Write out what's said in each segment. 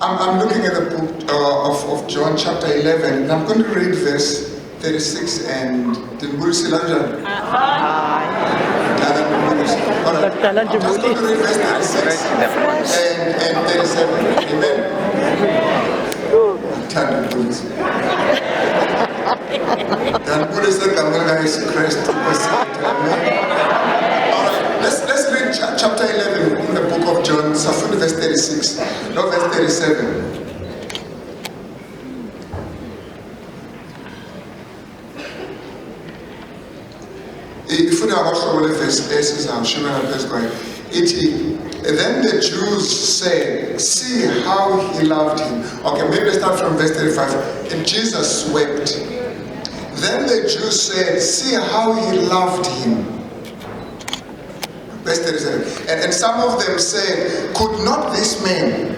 I'm looking at the book of John chapter 11, and I'm going to read verse 36 and then we'll see later. Alright, I'm just going to read verse 36 and 37. Amen. Let's read chapter 11 in the book of John, starting verse 36, not verse 37. Then the Jews said, see how he loved him. Okay, maybe let's start from verse 35. And Jesus wept. Then the Jews said, see how he loved him. Verse 37. And some of them said, could not this man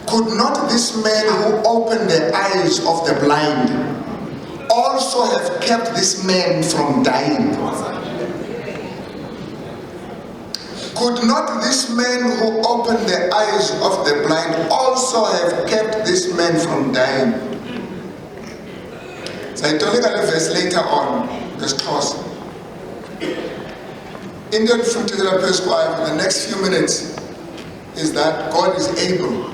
who opened the eyes of the blind also have kept this man from dying? Could not this man who opened the eyes of the blind also have kept this man from dying? So I told you that verse later on, verse 12. Indian fruit for the next few minutes is that God is able.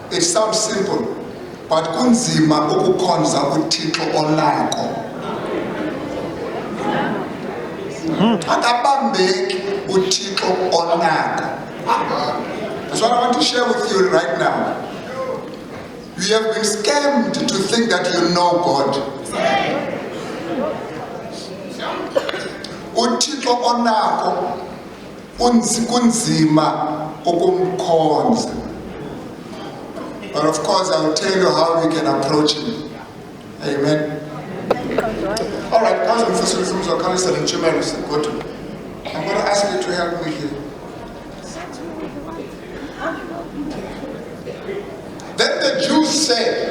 It sounds simple, but kunzima ukukhonza uThixo onako. Akabambeki uThixo onako. That's what I want to share with you right now. You have been scammed to think that you know God. uThixo onako kunzima ukumkhonza. But of course, I will tell you how we can approach him. Amen. All right, guys, I'm going to ask you to help me here. Then the Jews said,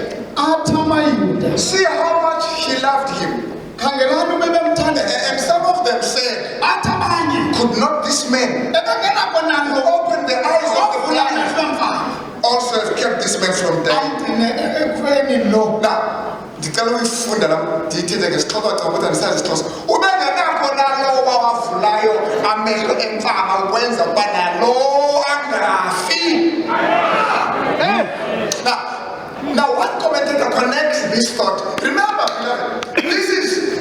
see how much he loved him. And some of them said, could not this man who opened the eyes of the blind also have kept this man from dying? Now, the fellow we found that I'm teaching the Scotland about the size of now one commentator connects this thought. Remember, this is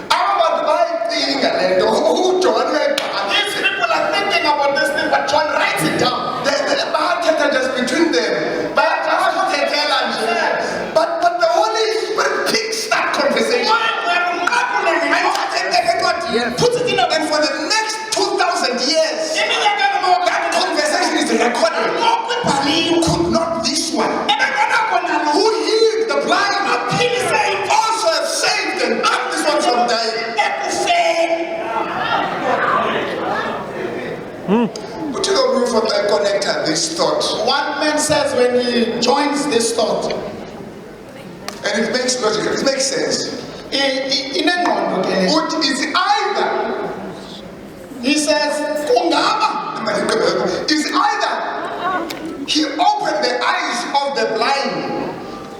about my thing and who John read. These people are thinking about this thing, but John writes it down. There's a bad just between them. But the Holy Spirit picks that conversation. Puts it in and for the next 2,000 years, that conversation is recorded. Could not this one, who healed the blind, also have saved and kept this one from dying? But you don't move from the connector this thought. One man says when he joins this thought, and it makes logic, it makes sense. It is either, he says, is either he opened the eyes of the blind,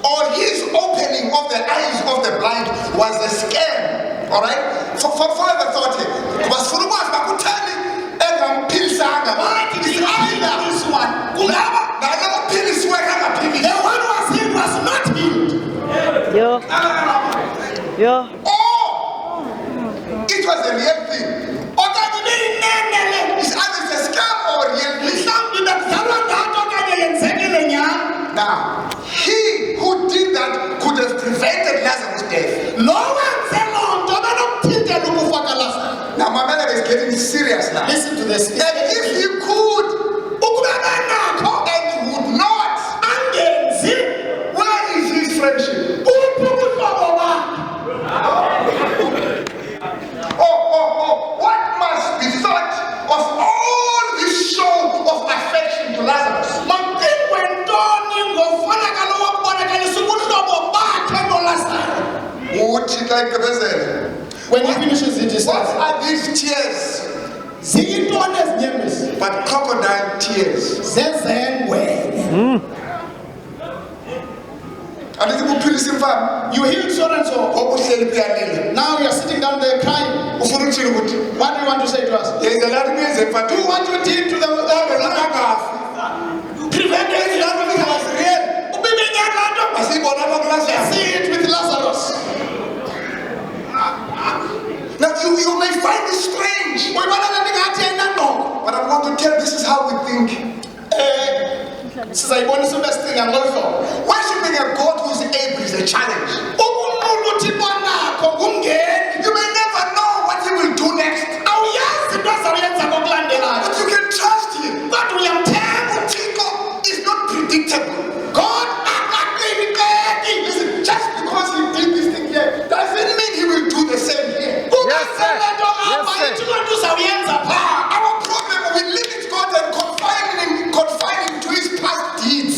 or his opening of the eyes of the blind was a scam. Alright? For further thought here, because for the ones that could tell me, it's either this one, the one was healed was not healed. Yeah. Oh, it was a real thing. It's either a scam or a real thing. Now, he who did that could have prevented Lazarus' death. Now, my man is getting serious now. Listen to this. That if he could, and would not, where is his friendship? What must be thought of all this show of affection to Lazarus? When he finishes it, he says, what are these tears tears. You healed so and so. Now you are sitting down there crying. What do you want to say to us? Do what you did to the prevented it was real. See it with Lazarus. Now you may find this strange, but I'm going to tell this is how we think. Worshipping a God who is able is a challenge. You may never know what he will do next, but you can trust him. Tico is not predictable. Listen, just because he did this thing here doesn't mean he will do the same here. Yes, sir. Our problem we limit God and confine him to his past deeds.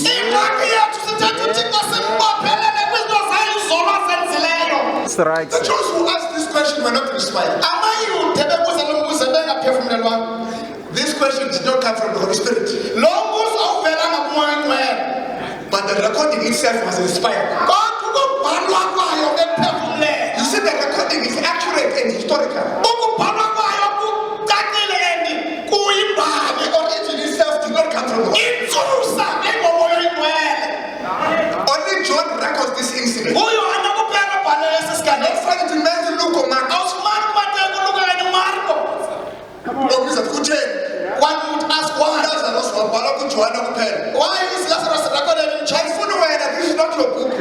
That's right. The Jews who asked this question were not inspired. This question did not come from the Holy Spirit, but the recording itself was inspired. You see, the recording is accurate and historical. The origin itself did not come from the Holy Spirit. Only John records this incident. Let's find it in Matthew, Luke, or Mark. One would ask why Lazarus was why is Lazarus recorded in China? This is not your book.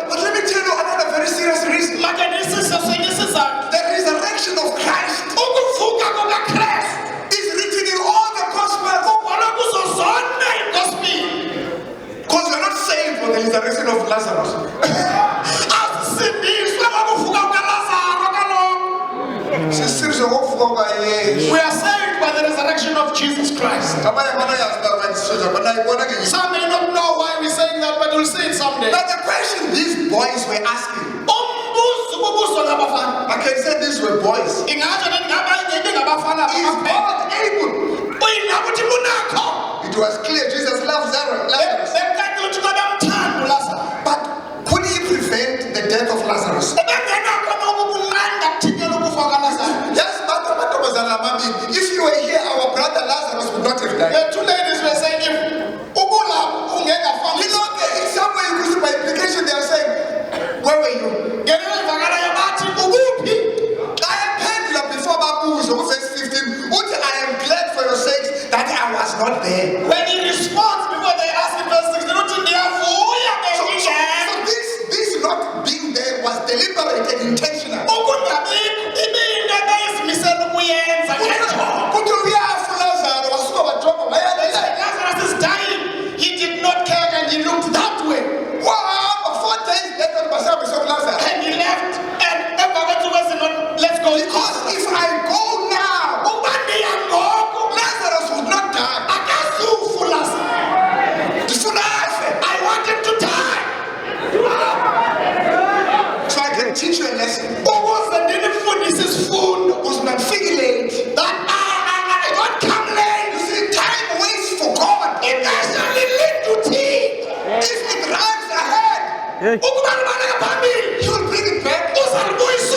But let me tell you another very serious reason. The resurrection of Christ is written in all the Gospels. Because you're not saved for the resurrection of Lazarus. We are saved by the resurrection of Jesus Christ. Some may not know why we're saying that, but we'll see it someday. But the question these boys were asking, I can say these were boys. Is God able? It was clear Jesus loves Lazarus. But could he prevent the death of Lazarus? Yes, if you were here, our brother Lazarus would not have died. The two ladies were saying, if in some way, you could see by implication, they are saying, where were you? I am pendulum before Babu, verse 15. I am glad for your sakes that I was not there. When he responds before they ask in verse 16, so this not being there was deliberate and intentional. Lazarus is dying. He did not care and he looked that way. Wow, 4 days later, and he left and let's go. Because if I go now, Lazarus would not die. I want him to die. So I can teach you a lesson. That I don't come late. You see, time waits for God. It doesn't lead to tea. If it runs ahead, Hey. he will bring it back. He will reverse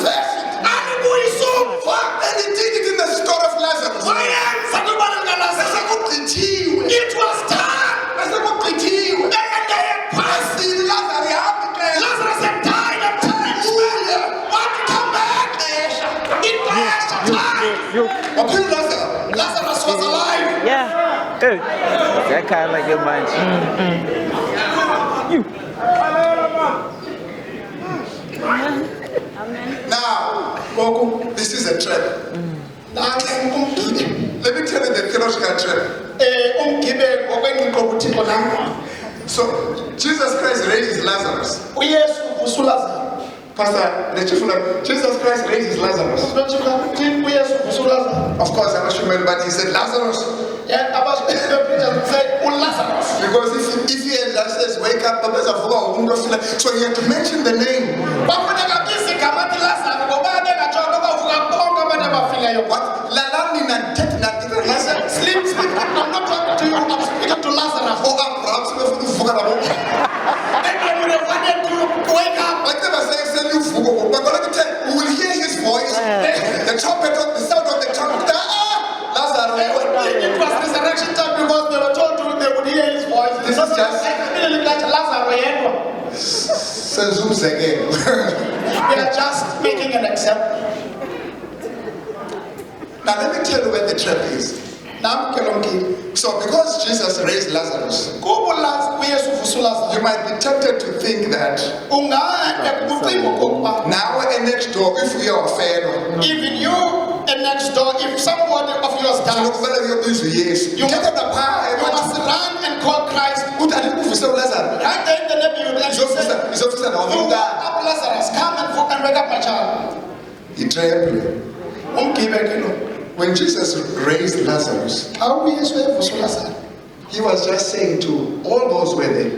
it. And he did it in the story of Lazarus. It was done. Lazarus had died at times. Want to come back? It was time. Lazarus was alive. Yeah. Hey. That kind of like your mind. Now, this is a trap. Let me tell you the theological trap. So, Jesus Christ raises Lazarus. Pastor, Jesus Christ raises Lazarus. Of course, I'm not sure, but he said Lazarus. Because if he had just says wake up, so he had to mention the name. What? We are just making an example. Now let me tell you where the trap is. So because Jesus raised Lazarus, you might be tempted to think that now next door, if we are fair, even you and next door, if somebody of yours dies, you must run and call Christ. Right there in the name you say, Lazarus, come and wake up my child. He trembled. When Jesus raised Lazarus, he was just saying to all those who were there,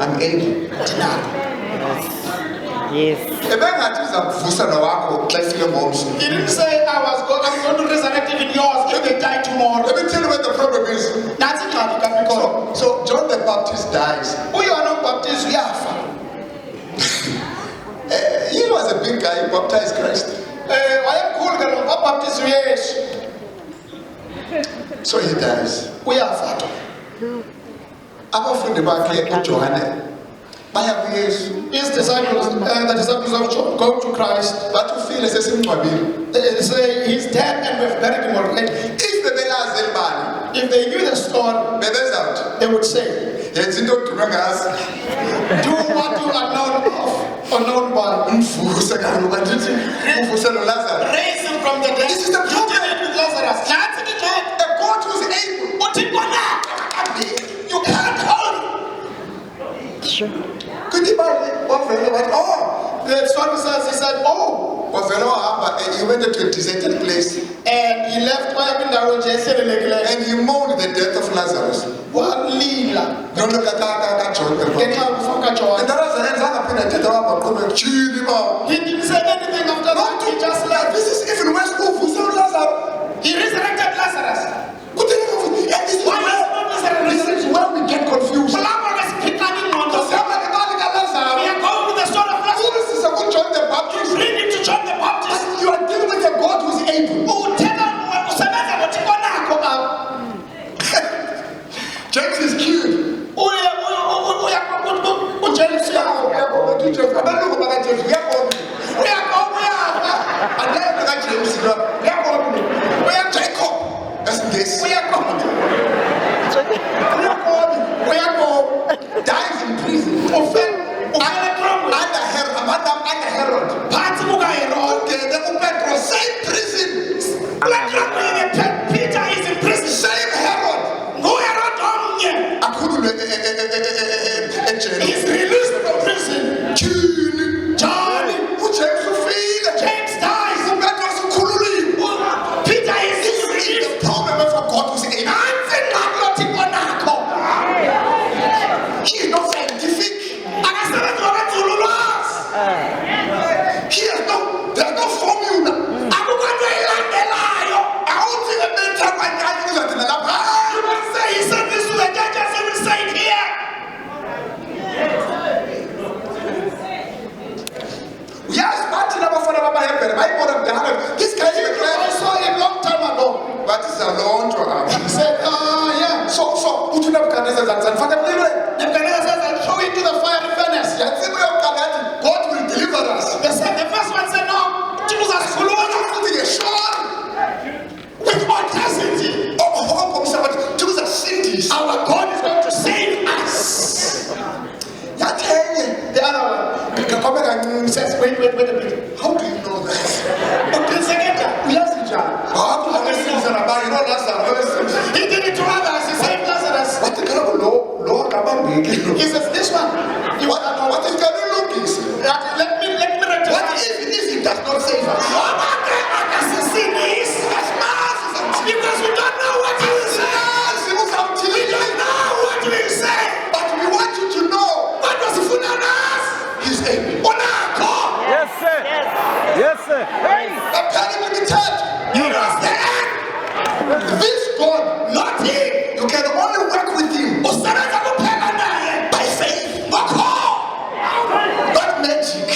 I'm able. Yes. He didn't say I'm going to resurrect even yours if they die tomorrow. Let me tell you what the problem is. So John the Baptist dies. He was a big guy who baptized Christ. So he dies. Abafundi bakhe uJohane his disciples, the disciples of John, go to Christ. They say he's dead and we've buried him already. If they knew the story, they would say, do what you are known of or known by. Raise him from the dead. This is the problem. You did it with Lazarus. The God who's able. You can't hold him. Sure. The story says he said, he went to a deserted place and he left and he mourned the death of Lazarus. He didn't say anything after that. He just left. This is even worse. He resurrected Lazarus. This is where we get confused. We are going with the story of Lazarus. John the Baptist. Bring him to John the Baptist. You are dealing with a God who's able. James is cute. Jacob. That's this. Dies in prison. Under Herod. Same prison. Peter is in prison. Same Herod. He's released from prison. John. James dies. Peter is released. The problem for God was able. He is not scientific. There's no formula. You must say he said this to the judges, he will say it here. Yes, this guy is I saw him a long time ago. but it's a long time. He said, yeah. So Nebuchadnezzar says, I'll throw it to the fiery furnace. God will deliver us. The first one said, no, Jesus will with audacity. Our God is going to save us. The other one says, wait a minute. How do you know that? He did it to others. He saved Lazarus. He says, this one. What is going on? Let me rectify. What if he does not save us? Because we don't know what he will say. We don't know what he will say. But we want you to know What was he for us? he's able. Yes, sir. Yes, sir. Hey. I'm telling you the church. You understand? This God, Not him. you can only work with him by faith. Not magic.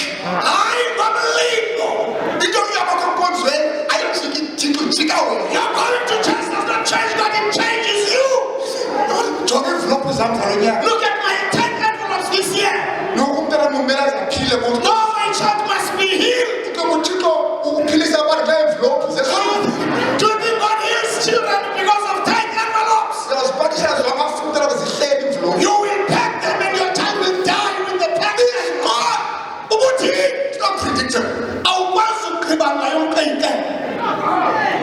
You're going to church does not change God, it changes you. Look at my 10 envelopes this year. awukwazi ugqiba ngayo umqike.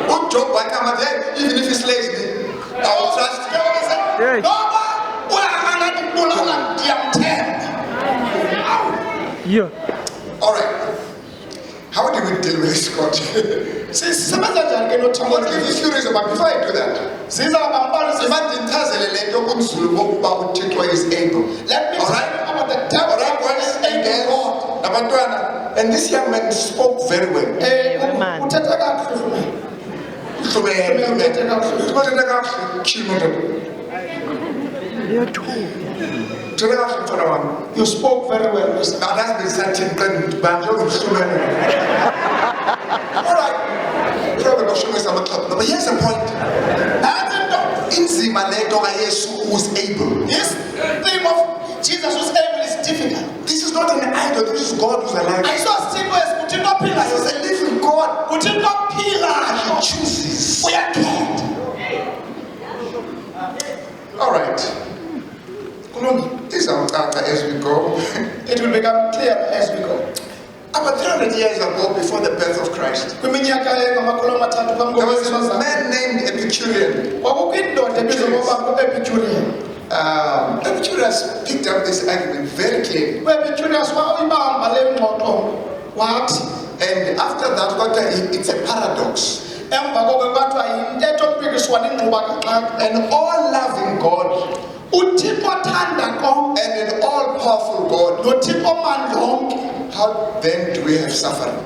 uJob wakama there, even if he slays me, I will trust him. Noba uyanganathi kubulala ndiyamthemba. Yeah. All right. How do we deal with this, God? Sisebenza njani ke I want to nothando? give you stories about before I do that. Imagine Tazele lento kunzulu wokuba uThixo is able. Let me All tell right. you about the devil. All right, boys and girls. Nabantwana. And this young man spoke very well. Uthetha kakuhle. You spoke very well. Now that's been certain banjo. All right. But here's the point. Inzima lento kaYesu was able. This thing of Jesus was able is difficult. This is not an idol. This is God who's alive. I saw sickness, This is a living God. He chooses. All right. These are as we go. It will become clear as we go. About 300 years ago, before the birth of Christ, there was a man named Epicurean. Epicurus picked up this argument very clearly. And after that, it's a paradox. An all-loving God and an all-powerful God, how then do we have suffering?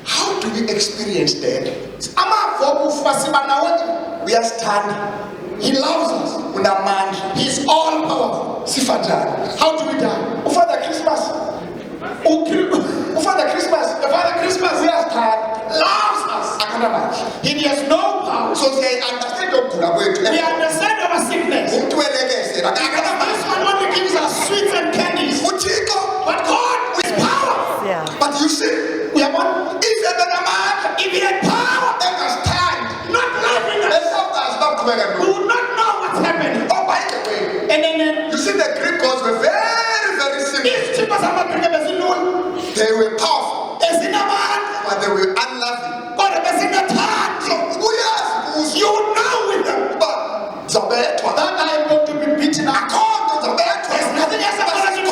How do we experience that? We are stunned. He loves us. He's all powerful. How do we die? Father Christmas. Father Christmas. The Father Christmas. We are stunned. Loves us. He has no power. So they understand your good. We understand our sickness. This one only gives us sweets and candies. But God with power. Yeah. But you see, We have one. If he had power, not loving us, we would not know what's happening. Oh, by the way, And then you see the Greek gods were very, very simple. They were powerful, but they were unloving. So, you would know with them but that I am going to be beaten up. There's nothing else I'm going to do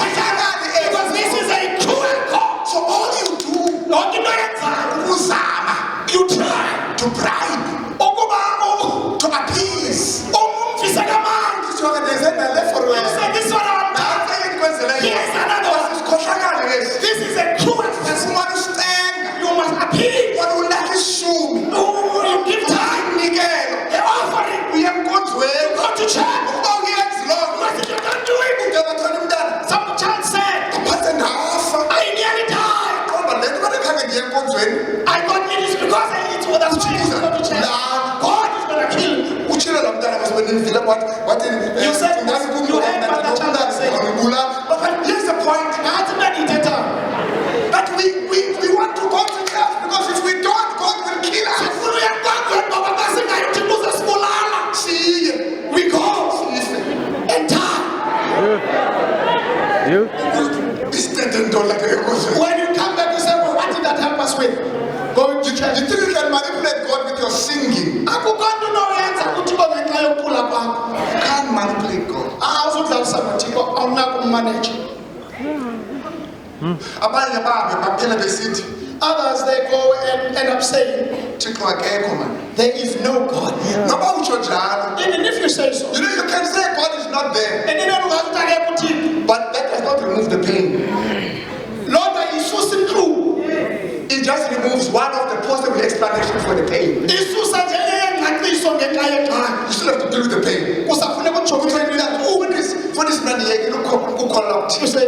because this is a cruel call. so all you do, You try to bribe, to appease. There's this one I'm Here's another one. This is a cruel person. You must appeal. You give time. The offering. You go to church. What if you don't do it? Some child said, I nearly died. I got it is because I eat with us. God is going to kill me. You said you heard what the child said. But here's the point. That we want to go to church because if we don't, God will kill us. See, We go and die. You? When you come back, you say, well, what did that help us with? Going to church. You think you can manipulate God with your singing? You can't manipulate God. Others, they go and end up saying, there is no God. Even if you say so. You know, you can say God is not there, And then but that does not remove the pain. Lord, Jesus is true. It just removes one of the possible explanations for the pain. You still have to deal with the pain. For this man here, you say,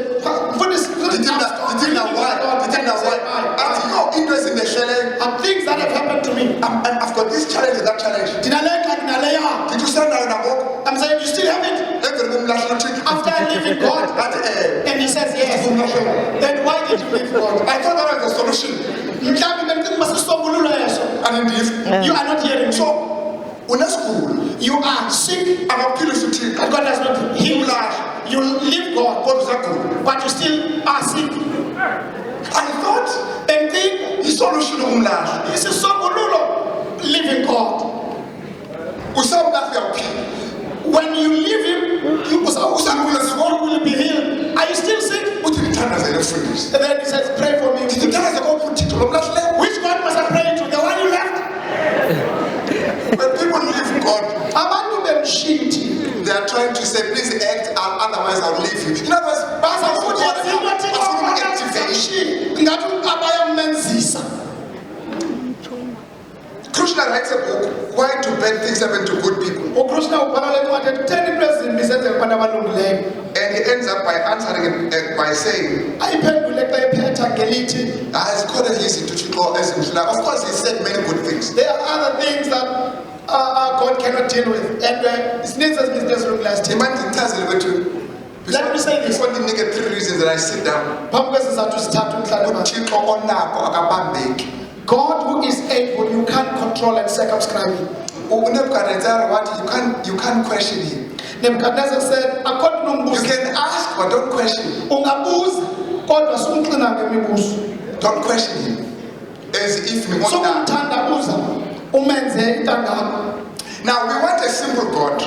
your interest in the challenge, And things that have happened to me. I've got this challenge and that challenge. Did you send out a book? I'm saying, you still have it? After I live in God. And he says, yes. Then why did you leave God? I thought that was the solution. You are not hearing. So, you are sick, and God has not healed You leave God, but you still are sick. I thought And then the solution this is so good, living God. When you leave him, you will be healed. Are you still sick? And then he says, pray for me. Which God must I pray to? The one you left? When people leave God, They they are trying to say, please act, otherwise I'll leave you. In other words, Krishna writes a book, Why Do Bad Things Happen to Good People? And he ends up by answering it by saying, of course he said many good things. There are other things that God cannot deal with, and it needs us business room last time. Let me say this. Before the nigga 3 reasons that I sit down. God who is able, you can't control and circumscribe him. You can't question him. Nebuchadnezzar said, You can ask, but don't question him. Don't question him. As if we want that. Now we want a simple God.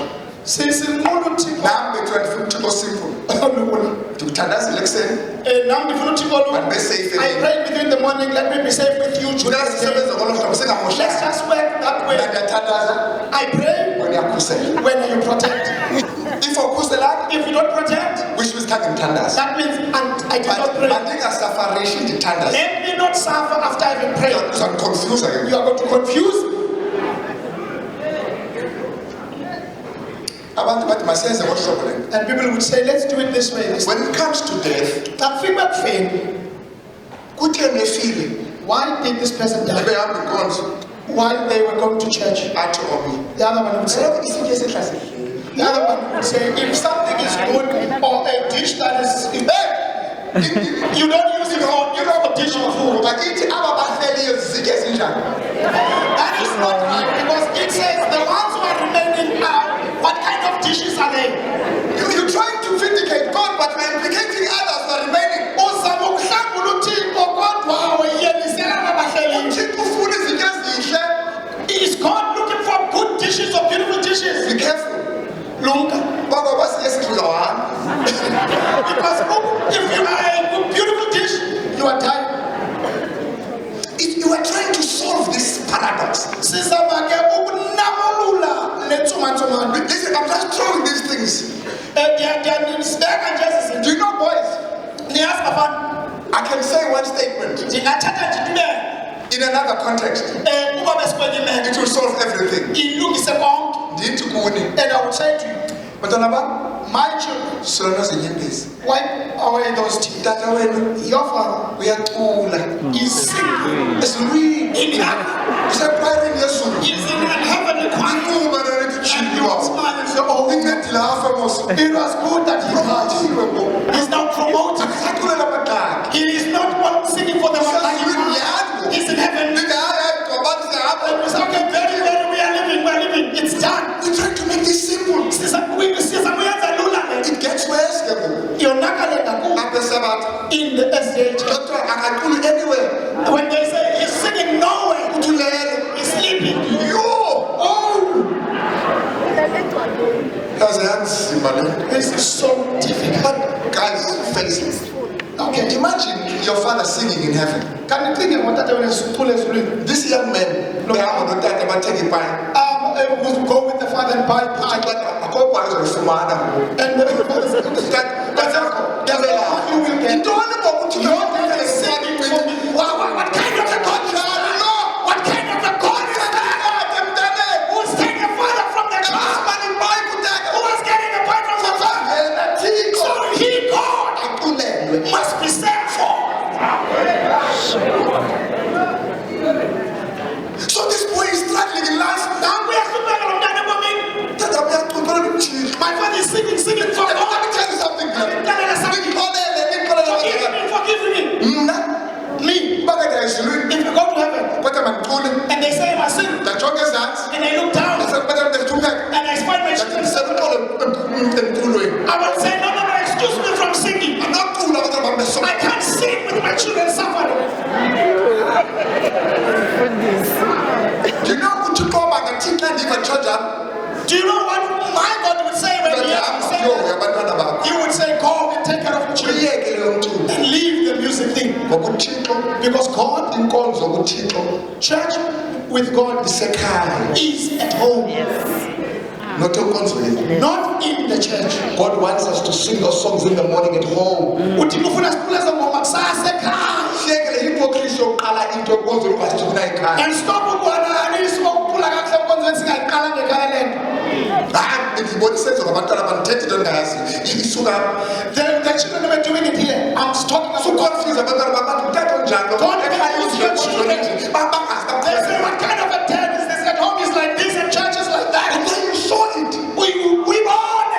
Now we try to simple. To Tandas election. I prayed with you in the morning, let me be safe with you today. Let's just work that way. I pray when you protect. If you don't protect, that means I did not pray. Let me not suffer after I have prayed. You are going to confuse. And people would say, let's do it this way. When it comes to death, why did this person die? While they were going to church. The other one would say, if something is good or a dish that is, you don't use it for dish of food. That is not right, because it says the ones who are remaining are, what kind of dishes are they? You're trying to vindicate God, but you're implicating others who are remaining. Is God looking for good dishes or beautiful dishes? Be careful. Because if you are a beautiful dish, you are dying. If you are trying to solve this paradox, listen, I'm just throwing these things. Do you know, boys? I can say one statement in another context. It will solve everything. And I will say to you, my children, wipe away those tears. Your father is singing. It's real. In heaven. He's in heaven. And you are smiling. Oh, it was good that he died. He's now promoted. He is not singing for the one. He's in heaven. And we say, okay, very well, we are living. It's done. We're trying to make this simple. It gets worse. In the SDH. Anywhere. When they say he's singing nowhere, he's sleeping. This is so difficult. Guys, face it. Okay. Imagine your father singing in heaven. Can you think about that? This young man, would go with the father and buy pie. And the father said, you will get. What kind of a God? What kind of a God is that? Who's taking a father from the cross? Who was getting a pie from the father? So he, God, must be sent for. So this boy is struggling in life. My father is singing for God. Let me tell you something. Forgive me. Me. If you go to heaven and they say I sin, and I look down and I find my children, I will say, no, Because God, church with God is at home. Not in the church. God wants us to sing those songs in the morning at home. And stop the children were doing it here. I'm talking about God use your children. They say, what kind of a dad is this? At home is like this and church is like that. And then you saw it. We born.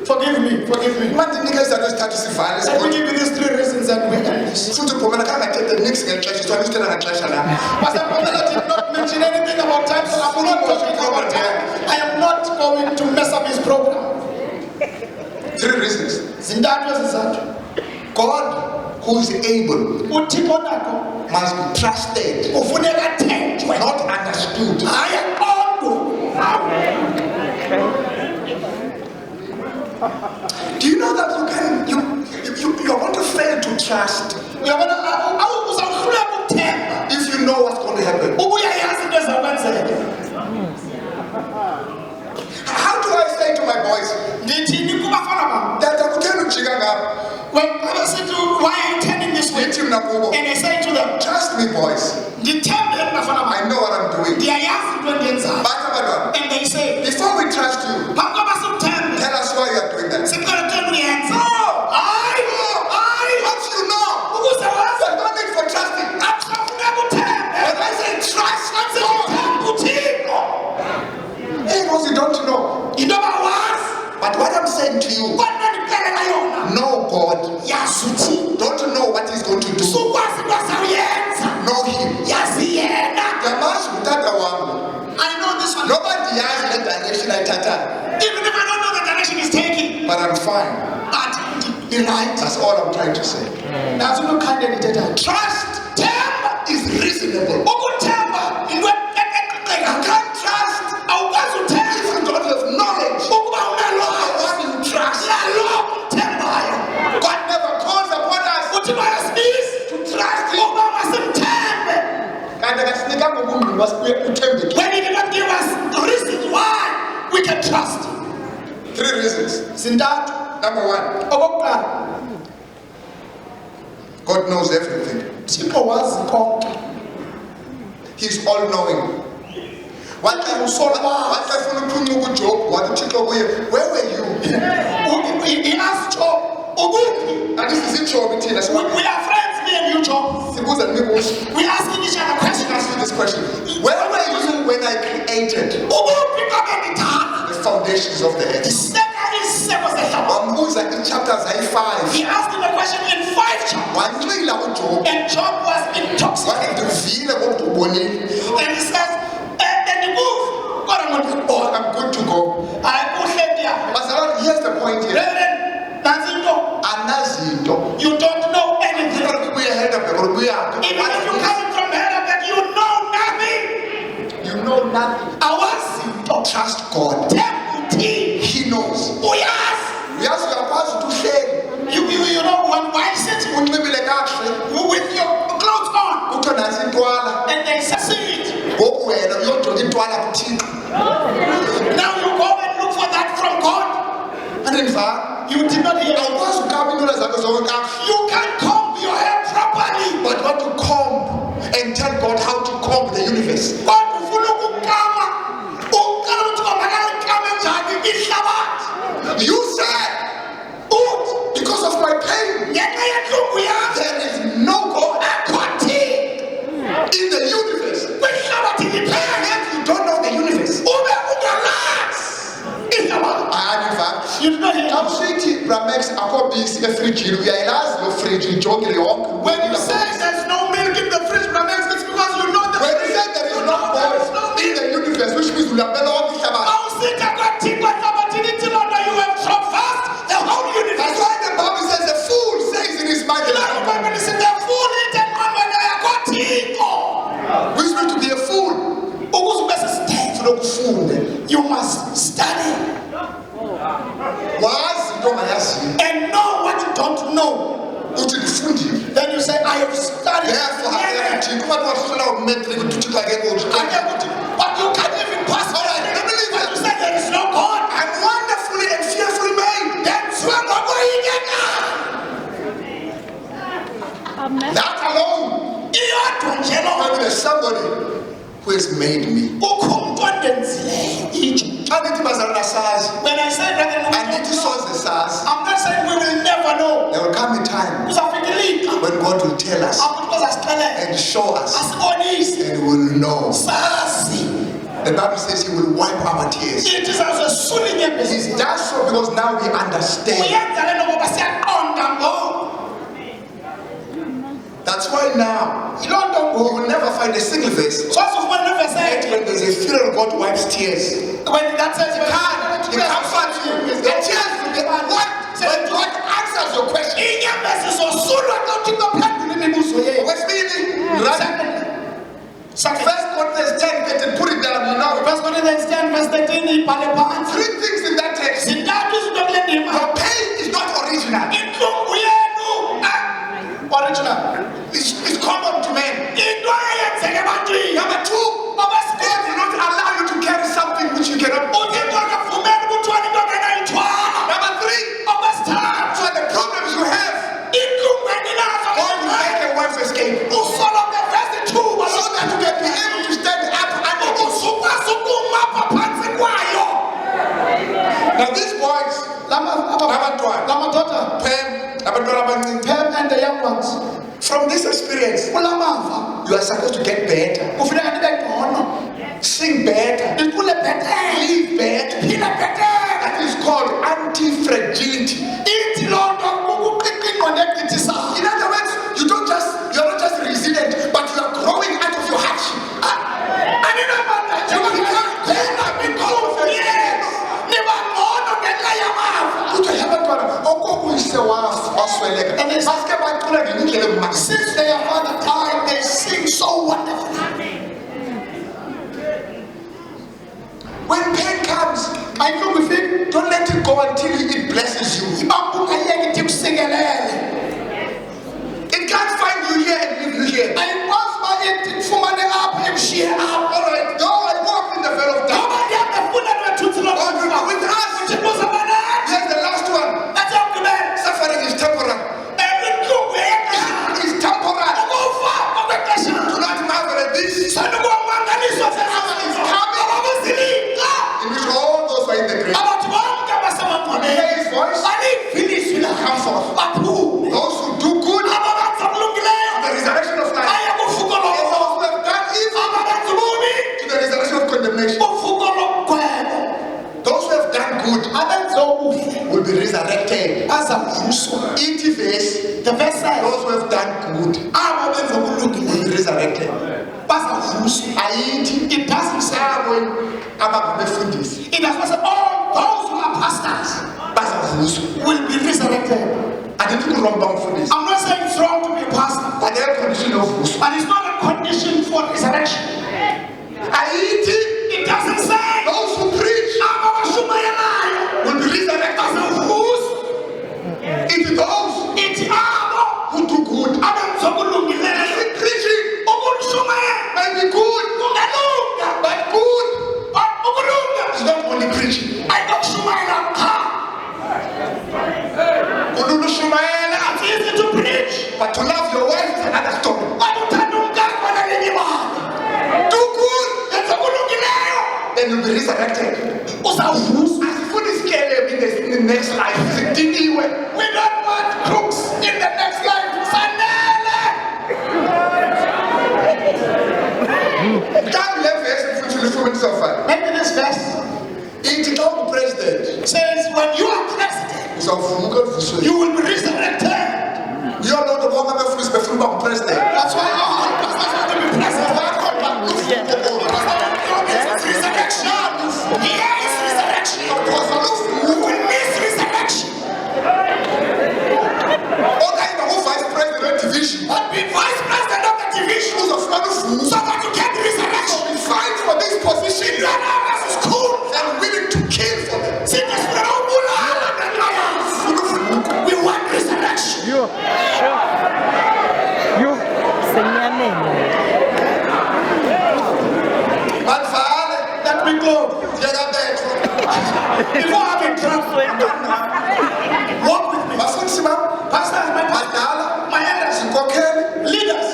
Forgive me. Let me give you these 3 reasons and we end this. Pastor Pamela did not mention anything about time, so I'm not talking about time. I am not going to mess up his program. 3 reasons. God, who is able, must be trusted, not understood. Do you know that you're going to fail to trust if you know what's going to happen? How do I say to my boys, when I said to why are you turning this way? And I say to them, trust me, boys. I know what I'm doing. And they say, Before we trust you, tell us why you are doing that. Once you know, there's no need for trusting. When I say trust God, because you don't know. But what I'm saying to you, know God. Don't know what He's going to do. Know Him. I know this one. Nobody has the direction I tata. Even if I don't know the direction he's taking. But I'm fine. But you're right. That's all I'm trying to say. Trust is reasonable. You can't trust if you don't have knowledge. What you trust. God never calls upon us to trust Him. When He did not give us reasons why we can trust Him. 3 reasons. Number 1, God knows everything. He's all knowing. Where were you? He asked Job, And this is it, Job. we are friends, me and you, Job. We asking each other questions. Ask me this question. Where were you when I created the foundations of the earth? In chapter 5. He asked him a question in 5 chapters. And Job was intoxicated. And he says, and move. God, I'm good to go. But here's the point here. You don't know anything. Even if you're coming from Heidelberg, you know nothing. You know nothing. Trust God. He knows. Yes, you are supposed to share. You know, why sit with your clothes on and they succeed. Now you go and look for that from God. You did not hear. You can't comb your hair properly. But what to comb and tell God how to comb the universe. You said, because of my pain, there is no God in the universe. And you don't know the universe. You do not hear. When you say there's no milk in the fridge, it's because you know that. When you say there is no God in the universe, which means you have you have traversed the whole universe. That's why the Bible says the fool says in his mind. The Bible says the fool eaten on when they are which means to be a fool. You must study and and know what I don't know, then you say, I have studied. Therefore, I have to But you can't even pass all right. But you say there is no God. I'm wonderfully and fearfully made. That's where God will get. That alone, maybe there's somebody who has made me. When I say brother, I'm not saying we will never know. There will come a time when God will tell us and show us and we will know. The Bible says He will wipe our tears. He does so because now we understand. That's why now we will never find a single verse yet when there's a funeral God wipes tears. When that says He comforts you. The tears will be wiped when God answers your question. What's meaning? Right? First Corinthians 10, get it, put it down, you know. First Corinthians 10, verse 13, three things in that text. Your pain is not original. It's common to men. Number two, God will not allow you to carry something which you cannot. Number three, so the problems you have, God will make a way for escape. So that you can be able to stand up under it. Now these boys, Pam and the young ones, from this experience, you are supposed to get better. Sing better. Live better. That is called anti-fragility. In other words, you're not just resilient, but you are growing out of your hardship. You become better because of your experience. Since their father died, they sing so wonderfully. When pain comes, don't let it go until it blesses you. It can't find you here and leave you here. Alright, though I walk in the veil of darkness, God will be with us. Here's the last one. Suffering is temporal. It's temporal. Do not marvel at this. Hour is coming in which all those who are in the grave will hear His voice will come forth. Those who do good, the resurrection of life. And those who have done evil, to the resurrection of condemnation. Those who have done good will be resurrected. The verse says, Those who have done good will be resurrected. it doesn't say, it does not say all those who are pastors will be resurrected. I'm not saying it's wrong to be a pastor, But there are condition of who. but it's not a condition for resurrection. It doesn't say Those who preach will be resurrected. It is those who do good. Preaching may be good, but good is not only preaching. It's easy to preach, But to love your wife is another story. but Do good, then you'll be resurrected. As food is scared in the next life, we don't want crooks in the next life. Maybe this verse president says when you are president, you will be resurrected. That's why all pastors want to be president. Resurrection. Yes, resurrection. We will miss resurrection. But be vice president of the division so that you get resurrection. Fight for this position. Is cool. And willing to kill for them. We want resurrection. You. You. Let me go. Before I can drunk, walk with me. Pastors, my elders, leaders,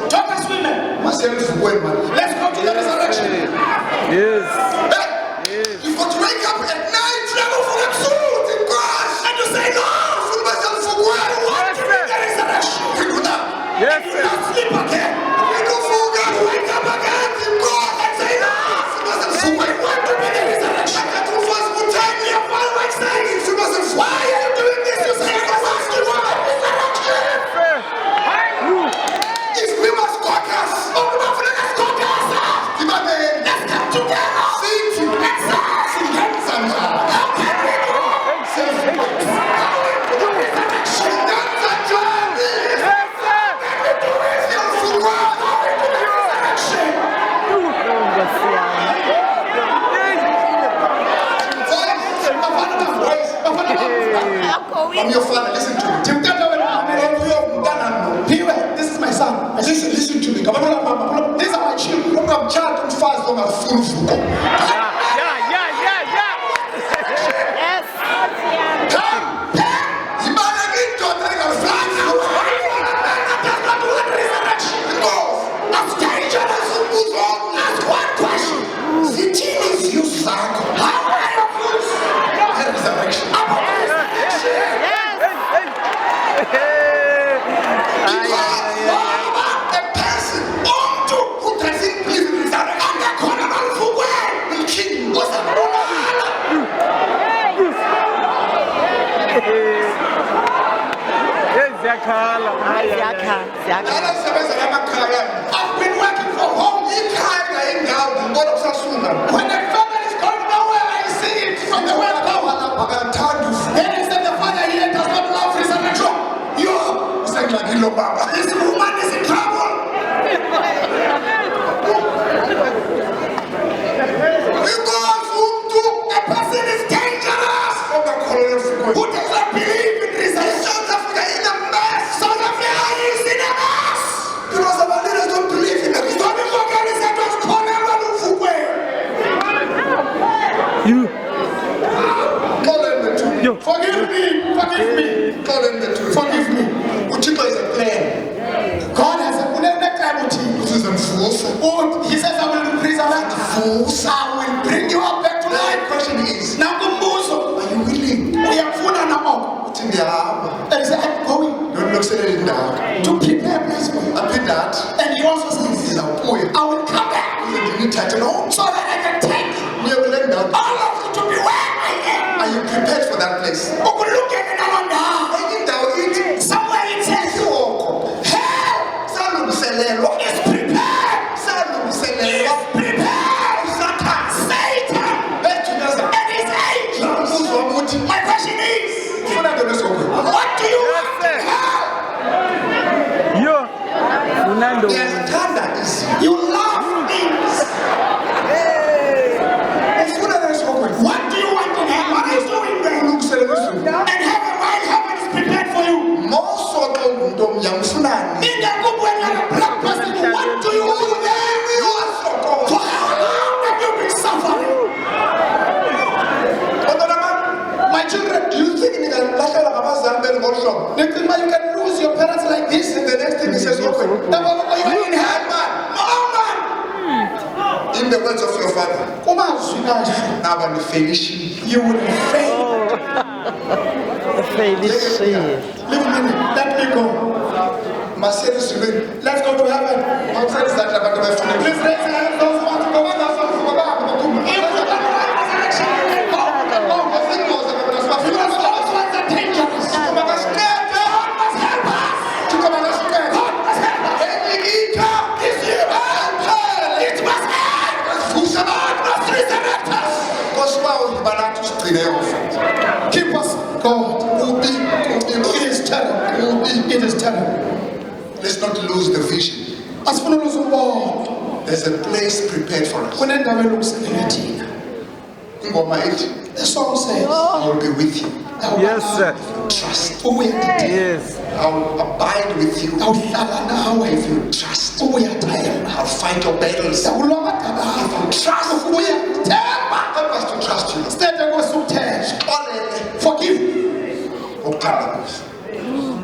talkers, women. Let's go to the resurrection. Yes. You've got to wake up at night and to say, no, I want to read the resurrection. Yes, Do not sleep again. Wake up again in God and say, no, I want to read the resurrection. Your father says, why are you doing this? You say, because I still want the resurrection. if we must focus, Let's come together. How can we do I'm your father, listen to me. This is my son. Listen to me. These are my children. I'm child and fast on a full full. I've been working from home. When the father is going nowhere, I see it from the word go. Then he said the father here does not love resurrection. This woman is in trouble. A person is dangerous who does not believe in resurrection. South Africa is in a mess. South Africa is in a mess. Because our leaders don't believe in the Forgive me. Uchiko is a plan. God has a he says, I will preserve I will bring you up back to life. The question is, now are you willing? We are full and up. And he said, I'm going to prepare a place for you. And he also says, I will come back so that I can take all of you to be where I am. Are you prepared for that place? Somewhere it says, hell is prepared. Satan and his angels. My question is, what do you want to hell? You love things. What do you want to hell? What is doing there? And heaven, while heaven is prepared for you. In the book when you're a black person, what do you do there? For how long have you been suffering? My children, do you think you can lose your parents like this? And the next thing he says, open. You are in heaven. Oh man! In the words of your father, you will fail. Leave me. Let me go. Let's go to heaven. Please raise your hands. Those who want to go with us. If we don't have resurrection, go. Because those ones are dangerous. God must help us. God must help us. It must end. God must resurrect us. Keep us, God. It is terrible. It is terrible. Let's not lose the vision. There's a place prepared for us. The song says, I will be with you. Yes, sir. Trust. Yes. I'll abide with you. If you trust. I'll fight your battles. If you trust. Help us to trust you. Forgive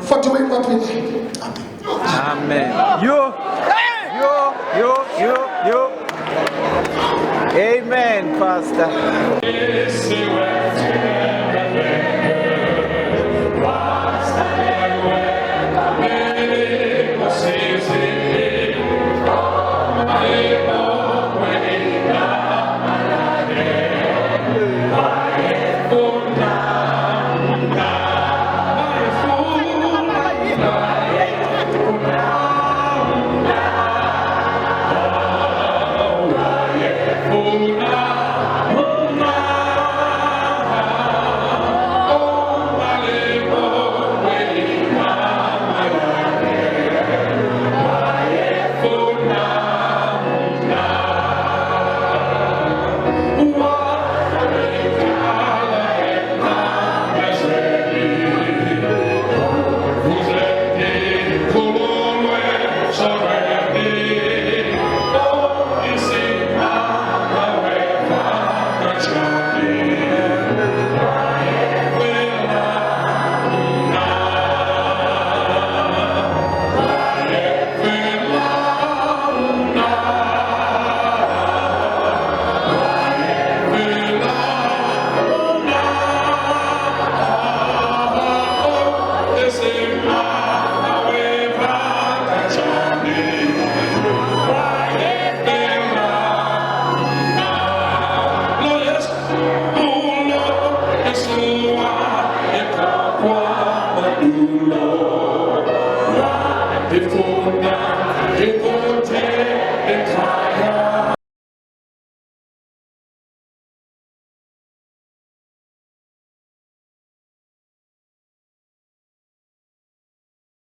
for doing what we like. Amen. You. Amen, Pastor. Before now.